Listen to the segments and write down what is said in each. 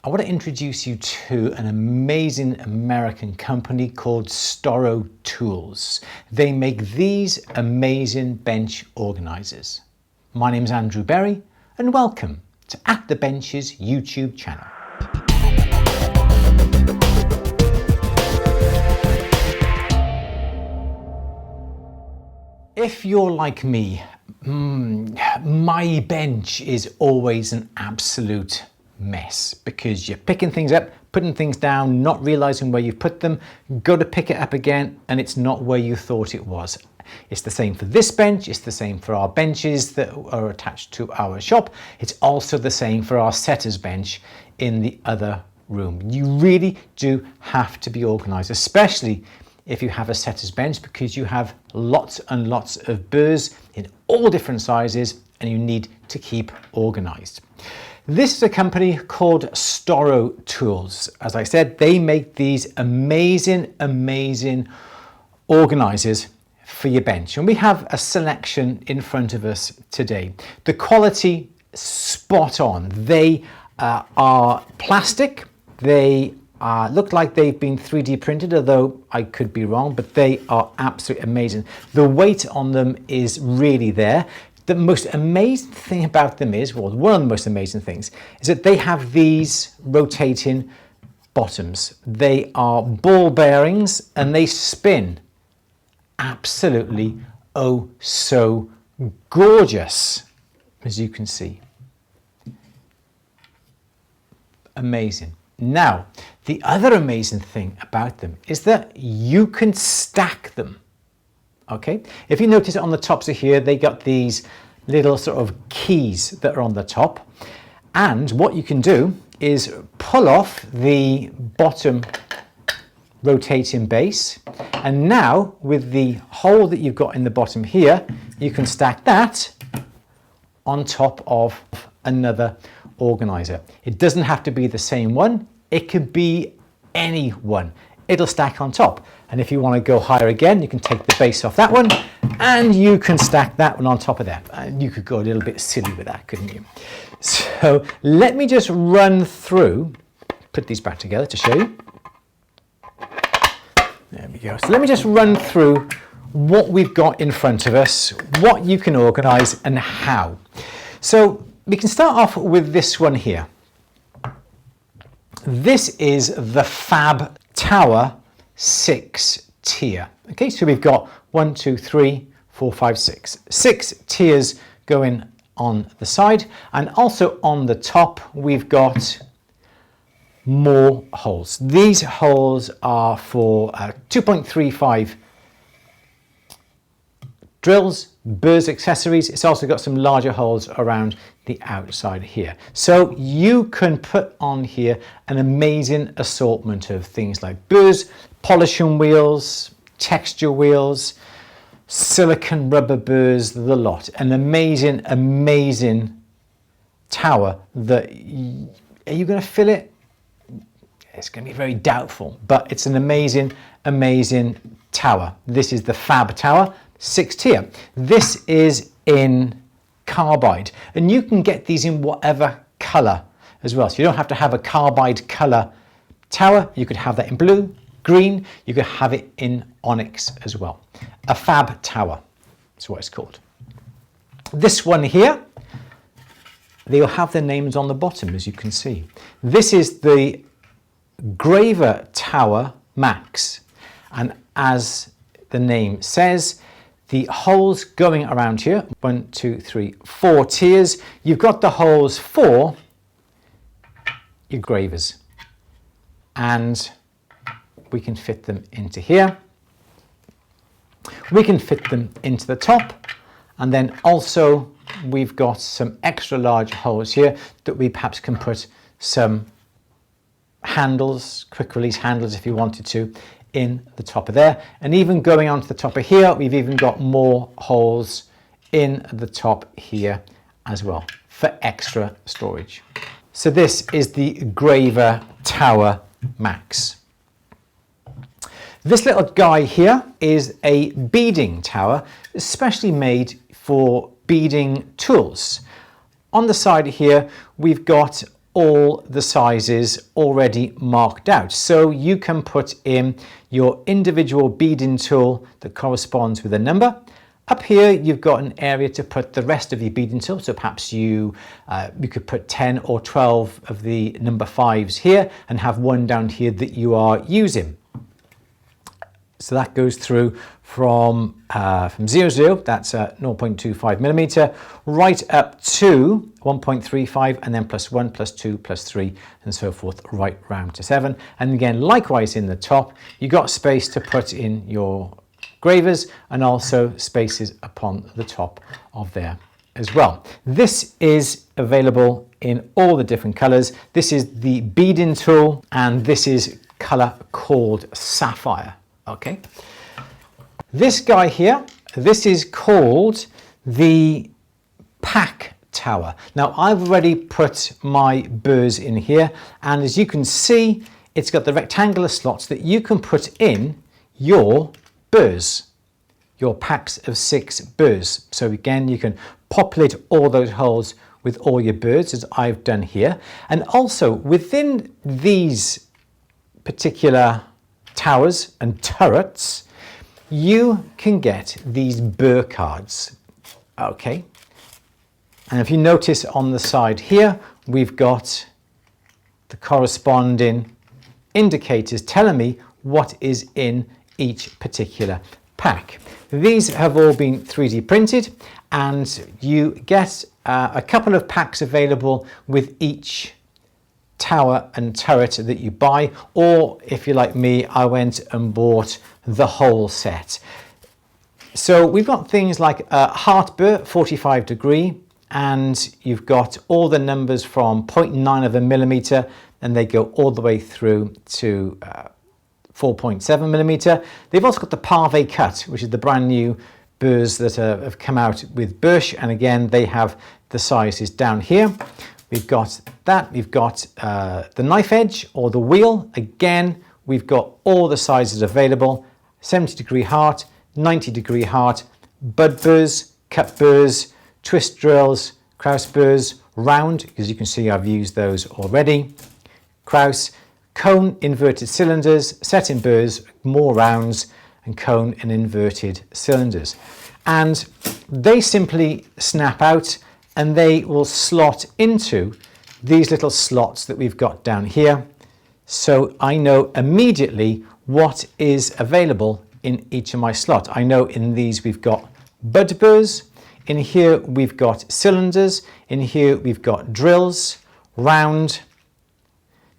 I want to introduce you to an amazing American company called Storo Tools. They make these amazing bench organisers. My name's Andrew Berry and welcome to At the Bench's YouTube channel. If you're like me, my bench is always an absolute mess because you're picking things up, putting things down, not realizing where you've put them, go to pick it up again and it's not where you thought it was. It's the same for this bench, it's the same for our benches that are attached to our shop. It's also the same for our setter's bench in the other room. You really do have to be organized, especially if you have a setter's bench, because you have lots and lots of burs in all different sizes and you need to keep organized. This is a company called Storo Tools. As I said, they make these amazing organizers for your bench. And we have a selection in front of us today. The quality, spot on. They are plastic. They look like they've been 3D printed, although I could be wrong, but they are absolutely amazing. The weight on them is really there. The most amazing thing about them is, well, one of the most amazing things, is that they have these rotating bottoms. They are ball bearings and they spin absolutely oh so gorgeous, as you can see. Amazing. Now, the other amazing thing about them is that you can stack them. Okay, if you notice on the tops of here, they got these little sort of keys that are on the top. And what you can do is pull off the bottom rotating base. And now with the hole that you've got in the bottom here, you can stack that on top of another organizer. It doesn't have to be the same one. It could be any one. It'll stack on top. And if you want to go higher again, you can take the base off that one and you can stack that one on top of that. And you could go a little bit silly with that, couldn't you? So let me just run through, put these back together to show you. There we go. So let me just run through what we've got in front of us, what you can organize and how. So we can start off with this one here. This is the Fab Tower 6 tier. Okay, so we've got 1, 2, 3, 4, 5, 6. 6 tiers going on the side, and also on the top we've got more holes. These holes are for 2.35 drills, burs, accessories. It's also got some larger holes around the outside here. So you can put on here an amazing assortment of things like burs, polishing wheels, texture wheels, silicone rubber burs, the lot. An amazing tower that, are you going to fill it? It's going to be very doubtful, but it's an amazing tower. This is the Fab Tower 6 tier. This is in carbide, and you can get these in whatever color as well. So you don't have to have a carbide color tower. You could have that in blue, green. You could have it in onyx as well. A Fab Tower, that's what it's called. This one here, they'll have their names on the bottom, as you can see. This is the Graver Tower Max, and as the name says, the holes going around here, 1, 2, 3, 4 tiers. You've got the holes for your gravers, and we can fit them into here. We can fit them into the top, and then also we've got some extra large holes here that we perhaps can put some handles, quick release handles if you wanted to, in the top of there. And even going on to the top of here, we've even got more holes in the top here as well for extra storage. So this is the Graver Tower Max. This little guy here is a beading tower, especially made for beading tools. On the side here, we've got all the sizes already marked out. So you can put in your individual beading tool that corresponds with a number. Up here, you've got an area to put the rest of your beading tool. So perhaps you could put 10 or 12 of the number 5s here and have one down here that you are using. So that goes through from 0, that's 0.25 millimeter, right up to 1.35, and then +1, +2, +3, and so forth, right round to 7. And again, likewise in the top, you've got space to put in your gravers and also spaces upon the top of there as well. This is available in all the different colors. This is the beading tool, and this is color called Sapphire. Okay, this guy here, this is called the pack tower. Now I've already put my burs in here, and as you can see, it's got the rectangular slots that you can put in your burs, your packs of 6 burs. So again, you can populate all those holes with all your burs, as I've done here. And also within these particular towers and turrets, you can get these bur cards. Okay, and if you notice on the side here, we've got the corresponding indicators telling me what is in each particular pack. These have all been 3D printed, and you get a couple of packs available with each tower and turret that you buy, or if you're like me, I went and bought the whole set. So we've got things like a heart bur, 45 degree, and you've got all the numbers from 0.9 of a millimeter, and they go all the way through to 4.7 millimeter. They've also got the pave cut, which is the brand new burs that have come out with Bursch, and again they have the sizes down here. We've got that, we've got the knife edge or the wheel. Again, we've got all the sizes available: 70 degree heart, 90 degree heart, bud burs, cut burs, twist drills, Krause burs, round, because you can see I've used those already, Krause, cone inverted cylinders, set in burs, more rounds, and cone and inverted cylinders. And they simply snap out, and they will slot into these little slots that we've got down here. So I know immediately what is available in each of my slots. I know in these we've got bud burs, in here we've got cylinders, in here we've got drills, round,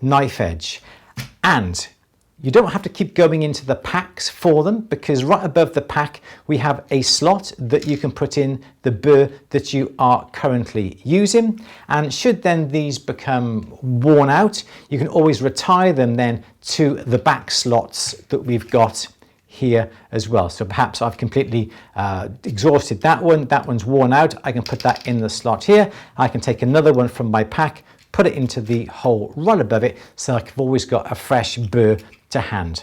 knife edge. And you don't have to keep going into the packs for them, because right above the pack we have a slot that you can put in the bur that you are currently using. And should then these become worn out, you can always retire them then to the back slots that we've got here as well. So perhaps I've completely exhausted that one's worn out, I can put that in the slot here. I can take another one from my pack, put it into the hole right above it, so I've always got a fresh bur to hand.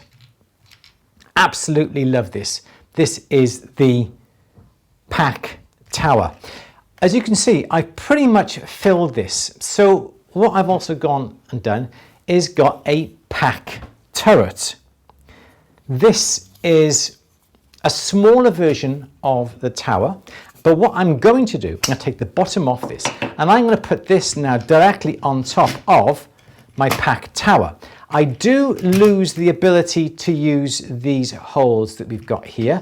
Absolutely love this. This is the pack tower. As you can see, I pretty much filled this. So what I've also gone and done is got a pack turret. This is a smaller version of the tower, but what I'm going to do, I'm going to take the bottom off this, and I'm going to put this now directly on top of my pack tower. I do lose the ability to use these holes that we've got here,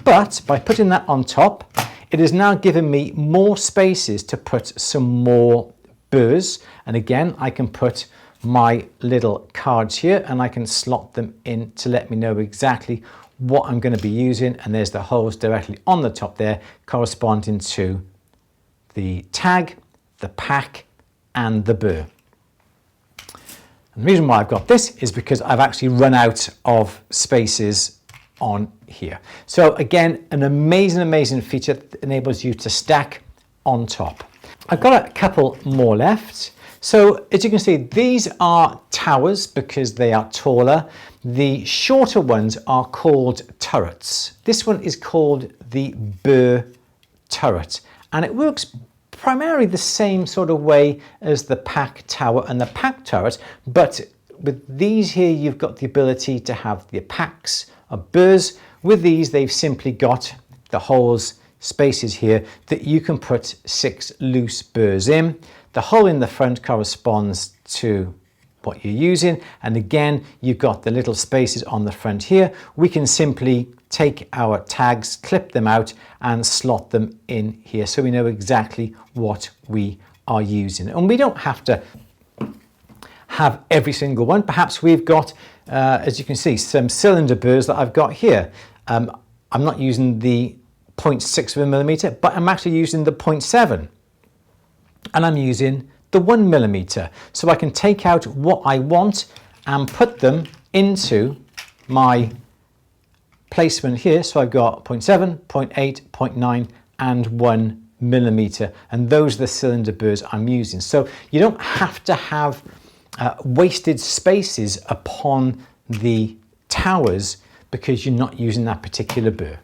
but by putting that on top, it has now given me more spaces to put some more burs. And again, I can put my little cards here, and I can slot them in to let me know exactly what I'm going to be using. And there's the holes directly on the top there, corresponding to the tag, the pack, and the bur. And the reason why I've got this is because I've actually run out of spaces on here. So again, an amazing feature that enables you to stack on top. I've got a couple more left. So as you can see, these are towers because they are taller. The shorter ones are called turrets. This one is called the bur turret, and it works primarily the same sort of way as the pack tower and the pack turret, but with these here you've got the ability to have the packs of burs. With these they've simply got the holes, spaces here that you can put 6 loose burs in. The hole in the front corresponds to what you're using, and again you've got the little spaces on the front here. We can simply take our tags, clip them out and slot them in here so we know exactly what we are using, and we don't have to have every single one. Perhaps we've got as you can see, some cylinder burs that I've got here. I'm not using the 0.6 of a millimeter, but I'm actually using the 0.7, and I'm using the 1 millimeter, so I can take out what I want and put them into my placement here. So I've got 0.7, 0.8, 0.9 and 1 millimeter, and those are the cylinder burs I'm using. So you don't have to have wasted spaces upon the towers because you're not using that particular burr.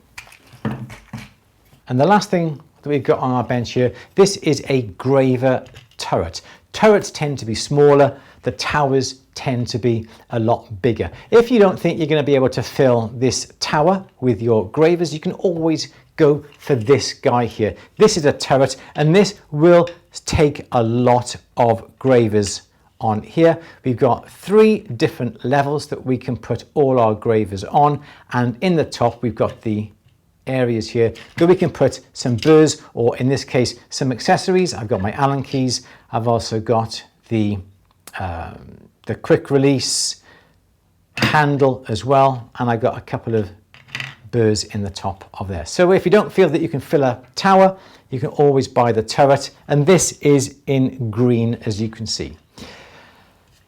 And the last thing that we've got on our bench here, this is a graver turret. Turrets tend to be smaller, the towers tend to be a lot bigger. If you don't think you're going to be able to fill this tower with your gravers, you can always go for this guy here. This is a turret, and this will take a lot of gravers on here. We've got 3 different levels that we can put all our gravers on, and in the top we've got the areas here that we can put some burs, or in this case some accessories. I've got my Allen keys, I've also got the quick release handle as well, and I've got a couple of burs in the top of there. So if you don't feel that you can fill a tower, you can always buy the turret, and this is in green as you can see.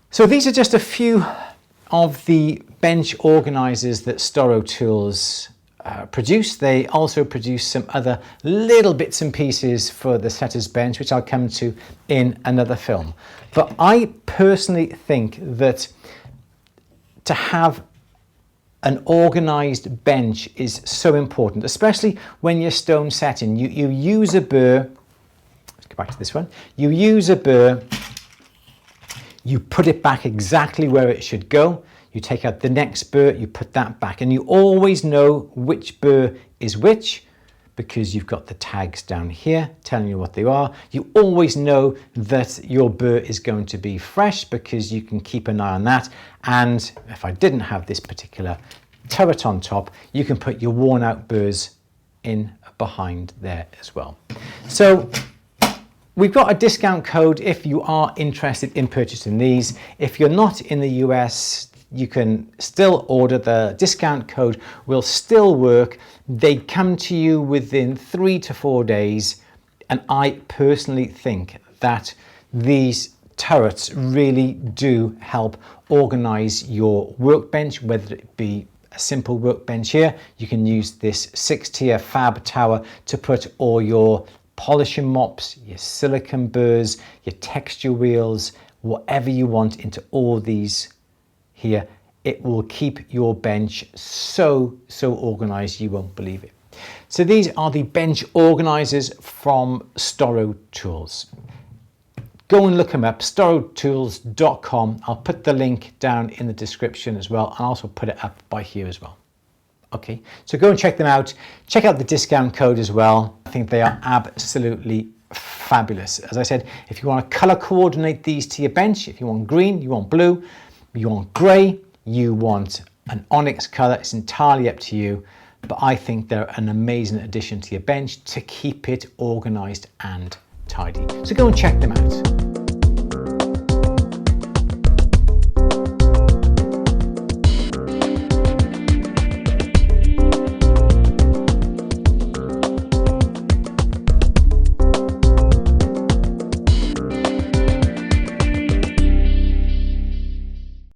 So these are just a few of the bench organizers that Storo Tools produce. They also produce some other little bits and pieces for the setter's bench, which I'll come to in another film. But I personally think that to have an organized bench is so important, especially when you're stone setting. You use a burr, let's go back to this one, you use a burr, you put it back exactly where it should go. You take out the next burr, you put that back, and you always know which burr is which because you've got the tags down here telling you what they are. You always know that your burr is going to be fresh because you can keep an eye on that. And if I didn't have this particular turret on top, you can put your worn out burrs in behind there as well. So we've got a discount code if you are interested in purchasing these. If you're not in the US, you can still order. The discount code will still work. They come to you within 3 to 4 days. And I personally think that these turrets really do help organize your workbench, whether it be a simple workbench here. You can use this 6-tier fab tower to put all your polishing mops, your silicone burrs, your texture wheels, whatever you want into all these here. It will keep your bench so organized you won't believe it. So these are the bench organizers from Storo Tools. Go and look them up, storotools.com. I'll put the link down in the description as well, and I'll also put it up by here as well. Okay, so go and check them out. Check out the discount code as well. I think they are absolutely fabulous. As I said, if you want to color coordinate these to your bench, if you want green, you want blue, you want gray, you want an onyx color, it's entirely up to you. But I think they're an amazing addition to your bench to keep it organized and tidy. So go and check them out.